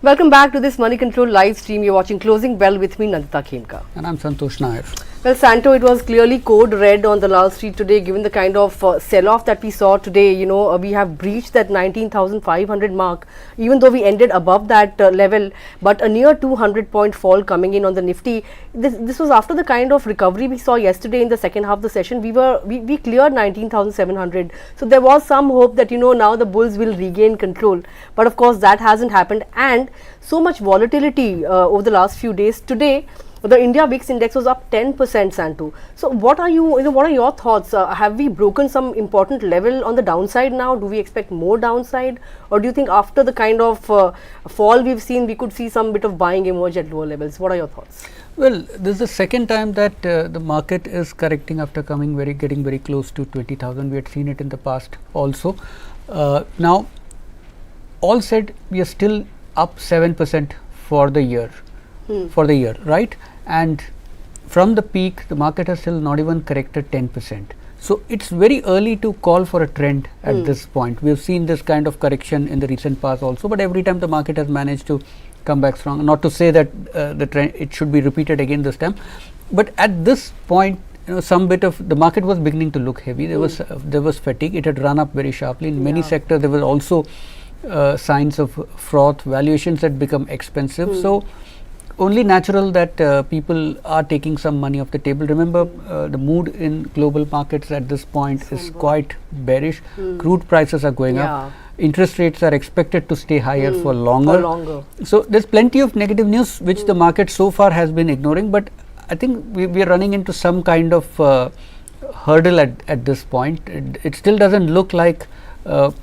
Welcome back to this Money Control live stream. You're watching Closing Bell with me, Nandita Khemka. And I'm Santosh Nair. Well, Santo, it was clearly code red on the Lal Street today, given the kind of sell-off that we saw today. You know, we have breached that 19,500 mark, even though we ended above that level, but a near 200-point fall coming in on the Nifty. This was after the kind of recovery we saw yesterday in the second half of the session. We cleared 19,700. So there was some hope that, you know, now the bulls will regain control. But of course, that hasn't happened. And so much volatility over the last few days. Today, the India VIX index was up 10%, Santu. So what are what are your thoughts? Have we broken some important level on the downside now? Do we expect more downside? Or do you think after the kind of fall we've seen, we could see some bit of buying emerge at lower levels? What are your thoughts? Well, this is the second time that the market is correcting after getting very close to 20,000. We had seen it in the past also. Now, all said, we are still up 7% for the year. Right? And from the peak, the market has still not even corrected 10%. So it's very early to call for a trend at this point. We have seen this kind of correction in the recent past also, but every time the market has managed to come back strong. Not to say that the trend it should be repeated again this time, but at this point, you know, some bit of the market was beginning to look heavy. There was fatigue. It had run up very sharply in many sectors. There were also signs of froth. Valuations had become expensive. So only natural that people are taking some money off the table. Remember, the mood in global markets at this point is quite bearish. Crude prices are going up. Interest rates are expected to stay higher for longer. So there's plenty of negative news which the market so far has been ignoring. But I think we are running into some kind of hurdle at this point. It still doesn't look like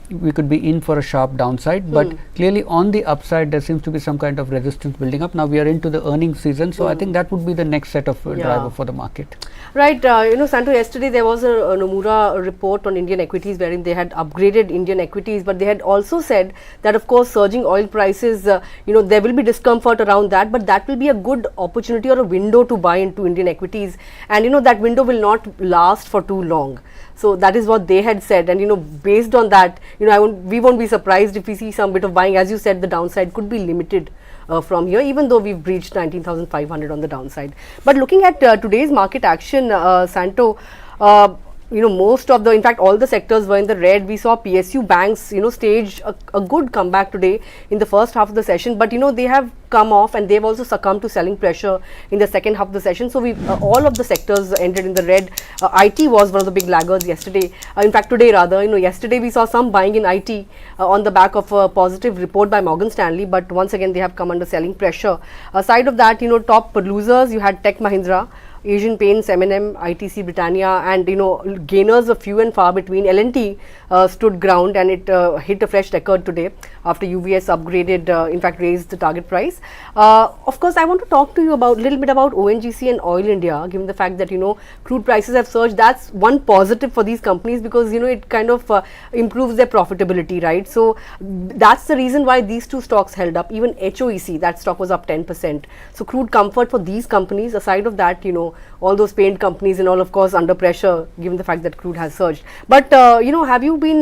we could be in for a sharp downside, but clearly on the upside there seems to be some kind of resistance building up. Now we are into the earnings season, so I think that would be the next set of driver for the market. Right, you know, Santo, yesterday there was a Nomura report on Indian equities wherein they had upgraded Indian equities, but they had also said that of course surging oil prices, you know, there will be discomfort around that, but that will be a good opportunity or a window to buy into Indian equities, and you know that window will not last for too long. So that is what they had said, and you know, based on that, you know, we won't be surprised if we see some bit of buying. As you said, the downside could be limited from here, even though we've breached 19,500 on the downside. But looking at today's market action, Santo, you know, most of in fact, all the sectors were in the red. We saw PSU banks, you know, stage a good comeback today in the first half of the session, but you know, they have come off and they've also succumbed to selling pressure in the second half of the session. So all of the sectors ended in the red. IT was one of the big laggards yesterday. In fact, today rather, you know, yesterday we saw some buying in IT on the back of a positive report by Morgan Stanley, but once again they have come under selling pressure. Aside of that, you know, top losers, you had Tech Mahindra, Asian Paints, M&M, ITC Britannia, and you know, gainers are few and far between. L&T stood ground and it hit a fresh record today after UBS upgraded, in fact raised the target price. Of course, I want to talk to you about a little bit about ONGC and Oil India, given the fact that, you know, crude prices have surged. That's one positive for these companies because, you know, it kind of improves their profitability, right? So that's the reason why these two stocks held up. Even HOEC, that stock was up 10%. So crude comfort for these companies. Aside of that, you know, all those paint companies and all, of course, under pressure given the fact that crude has surged. But you know, have you been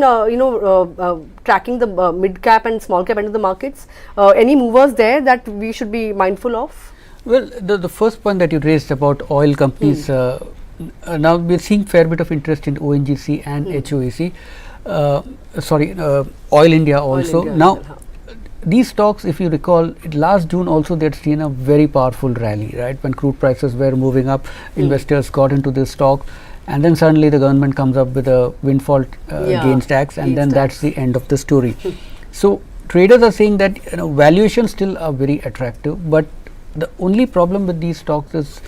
tracking the mid cap and small cap end of the markets? Any movers there that we should be mindful of? Well, the first point that you raised about oil companies, now we are seeing fair bit of interest in ONGC and HOEC. Oil India also. Oil India now, these stocks, if you recall, last June also they had seen a very powerful rally, right? When crude prices were moving up, investors got into this stock, and then suddenly the government comes up with a windfall gains tax, and then that's the end of the story. So traders are saying that, you know, valuations still are very attractive, but the only problem with these stocks is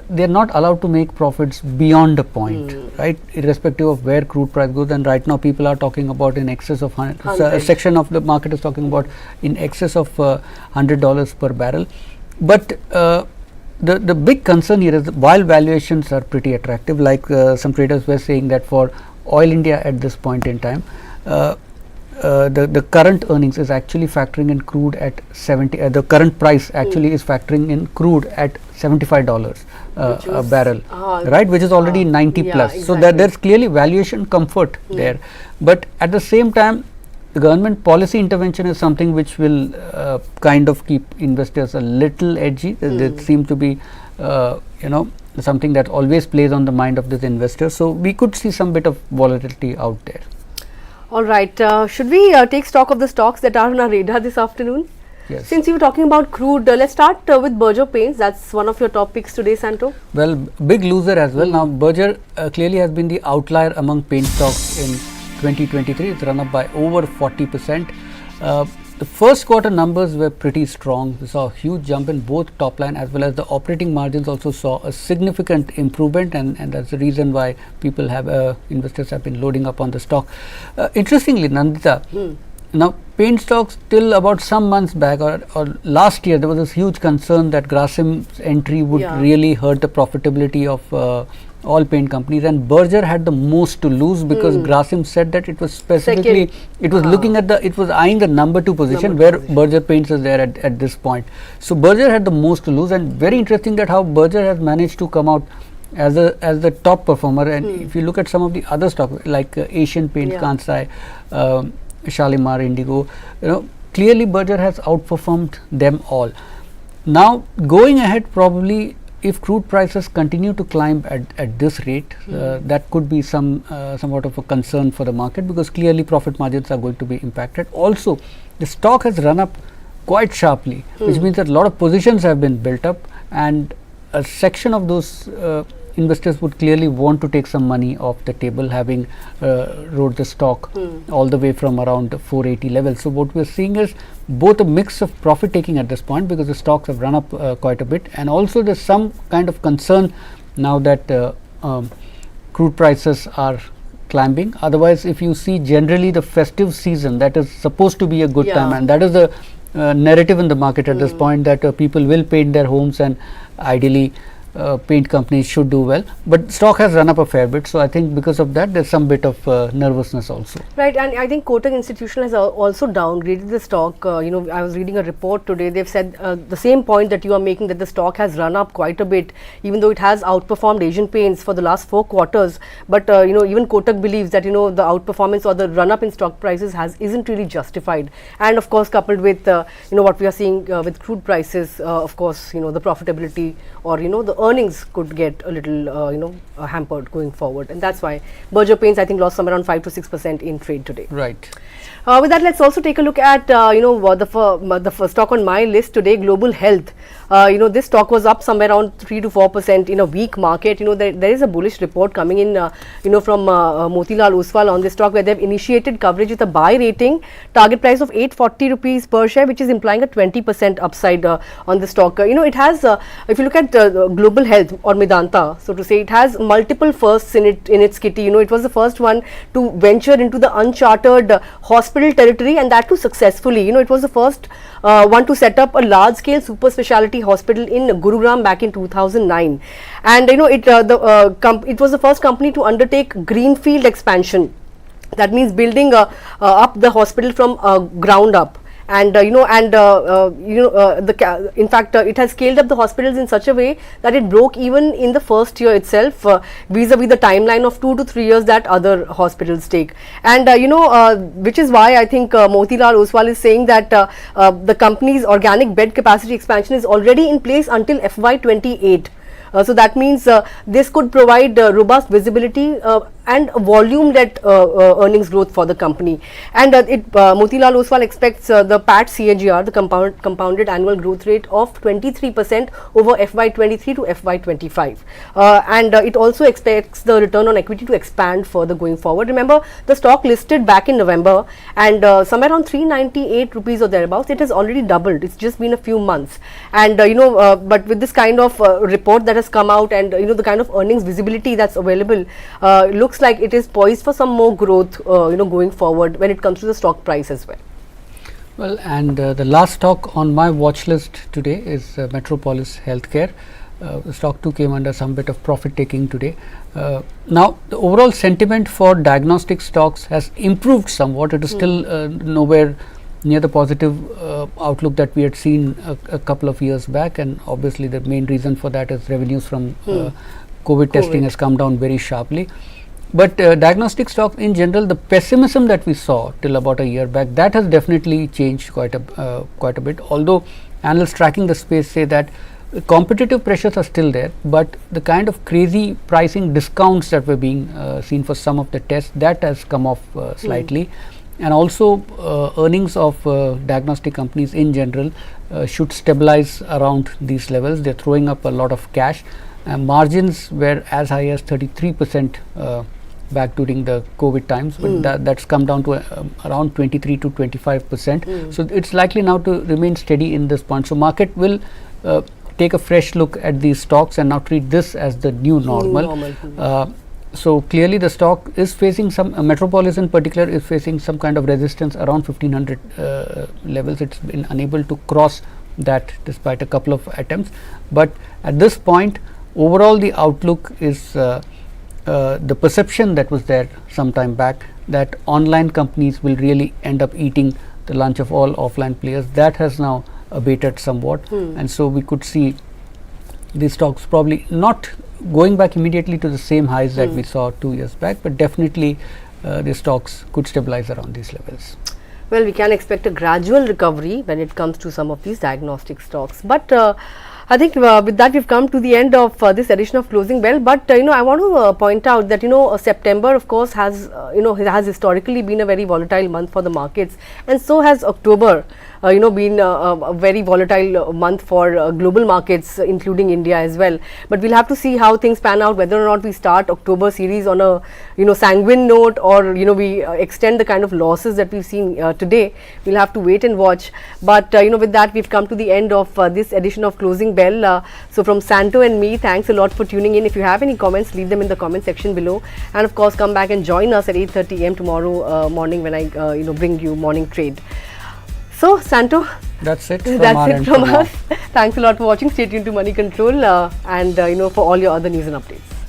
they are not allowed to make profits beyond a point, right? Irrespective of where crude price goes. And right now people are talking about in excess of a section of the market is talking about in excess of $100 per barrel. But the big concern here is while valuations are pretty attractive, like some traders were saying that for Oil India at this point in time, the current earnings is actually factoring in crude at 70. The current price actually is factoring in crude at $75 a barrel, right? Which is already 90 plus. Exactly. So there's clearly valuation comfort there. But at the same time, the government policy intervention is something which will kind of keep investors a little edgy. There seem to be something that always plays on the mind of this investor. So we could see some bit of volatility out there. All right. Should we take stock of the stocks that are on our radar this afternoon? Yes. Since you were talking about crude, let's start with Berger Paints. That's one of your top picks today, Santo. Well, big loser as well. Now, Berger clearly has been the outlier among paint stocks in 2023. It's run up by over 40%. The first quarter numbers were pretty strong. We saw a huge jump in both top line as well as the operating margins also saw a significant improvement, and that's the reason why people have investors have been loading up on the stock. Interestingly, Nandita, now paint stocks till about some months back or last year, there was this huge concern that Grasim's entry would really hurt the profitability of all paint companies, and Berger had the most to lose because Grasim said that it was specifically it was looking at it was eyeing the number 2 position where Berger Paints is there at this point. So Berger had the most to lose, and very interesting that how Berger has managed to come out as the top performer. And if you look at some of the other stocks like Asian Paints, Kansai, Shalimar, Indigo, clearly Berger has outperformed them all. Now going ahead, probably if crude prices continue to climb at this rate, that could be somewhat of a concern for the market, because clearly profit margins are going to be impacted. Also, the stock has run up quite sharply, which means that a lot of positions have been built up, and a section of those investors would clearly want to take some money off the table, having rode the stock all the way from around 480 levels. So what we are seeing is both a mix of profit taking at this point, because the stocks have run up quite a bit, and also there's some kind of concern now that crude prices are climbing. Otherwise, if you see generally the festive season, that is supposed to be a good time, and that is the narrative in the market at this point, that people will paint their homes, and ideally paint companies should do well, but stock has run up a fair bit. So I think because of that, there's some bit of nervousness also. Right, and I think Kotak Institutional has also downgraded the stock. I was reading a report today. They've said the same point that you are making, that the stock has run up quite a bit, even though it has outperformed Asian Paints for the last 4 quarters. But even Kotak believes that the outperformance or the run up in stock prices isn't really justified. And of course, coupled with what we are seeing with crude prices, of course, the profitability or the earnings could get a little hampered going forward, and that's why Berger Paints I think lost somewhere around 5 to 6% in trade today. Right. With that, let's also take a look at the first stock on my list today, Global Health. This stock was up somewhere around 3 to 4% in a weak market. There is a bullish report coming in from Motilal Oswal on this stock, where they've initiated coverage with a buy rating, target price of 840 rupees per share, which is implying a 20% upside on the stock. It has, if you look at Global Health or Medanta, so to say, it has multiple firsts in its kitty. It was the first one to venture into the uncharted hospital territory, and that too successfully. It was the first one to set up a large scale super specialty hospital in Gurugram back in 2009, and it was the first company to undertake greenfield expansion. That means building up the hospital from ground up. And in fact, it has scaled up the hospitals in such a way that it broke even in the first year itself, vis-a-vis the timeline of 2 to 3 years that other hospitals take. And which is why I think Motilal Oswal is saying that the company's organic bed capacity expansion is already in place until FY28. So that means this could provide robust visibility and volume-led earnings growth for the company. And Motilal Oswal expects the PAT CAGR, the compounded annual growth rate of 23% over FY23 to FY25. And it also expects the return on equity to expand further going forward. Remember, the stock listed back in November, and somewhere around 398 rupees or thereabouts, it has already doubled. It's just been a few months. And but with this kind of report that has come out, and the kind of earnings visibility that's available, looks like it is poised for some more growth going forward when it comes to the stock price as well. Well, and the last stock on my watch list today is Metropolis Healthcare. The stock too came under some bit of profit taking today. Now the overall sentiment for diagnostic stocks has improved somewhat. It is still nowhere near the positive outlook that we had seen a couple of years back, and obviously the main reason for that is revenues from COVID testing has come down very sharply. But diagnostic stocks in general, the pessimism that we saw till about a year back, that has definitely changed quite a bit. Although analysts tracking the space say that competitive pressures are still there, but the kind of crazy pricing discounts that were being seen for some of the tests, that has come off slightly. And also earnings of diagnostic companies in general should stabilize around these levels. They are throwing up a lot of cash. Margins were as high as 33% back during the COVID times, but that's come down to around 23 to 25%. So it's likely now to remain steady in this point. So market will take a fresh look at these stocks and now treat this as the new normal. So clearly the stock is facing some, Metropolis in particular is facing some kind of resistance around 1500 levels. It's been unable to cross that despite a couple of attempts. But at this point, overall the outlook is the perception that was there some time back that online companies will really end up eating the lunch of all offline players. That has now abated somewhat, and so we could see these stocks probably not going back immediately to the same highs that we saw 2 years back, but definitely the stocks could stabilize around these levels. Well, we can expect a gradual recovery when it comes to some of these diagnostic stocks. But I think with that we've come to the end of this edition of Closing Bell. But I want to point out that September, of course, has has historically been a very volatile month for the markets, and so has October. Been a very volatile month for global markets, including India as well. But we'll have to see how things pan out, whether or not we start October series on a sanguine note, or we extend the kind of losses that we've seen today. We'll have to wait and watch. But with that, we've come to the end of this edition of Closing Bell. So from Santo and me, thanks a lot for tuning in. If you have any comments, leave them in the comment section below, and of course come back and join us at 8:30 AM tomorrow morning when I bring you morning trade. So, Santo, that's it from us. Thanks a lot for watching. Stay tuned to Money Control and for all your other news and updates.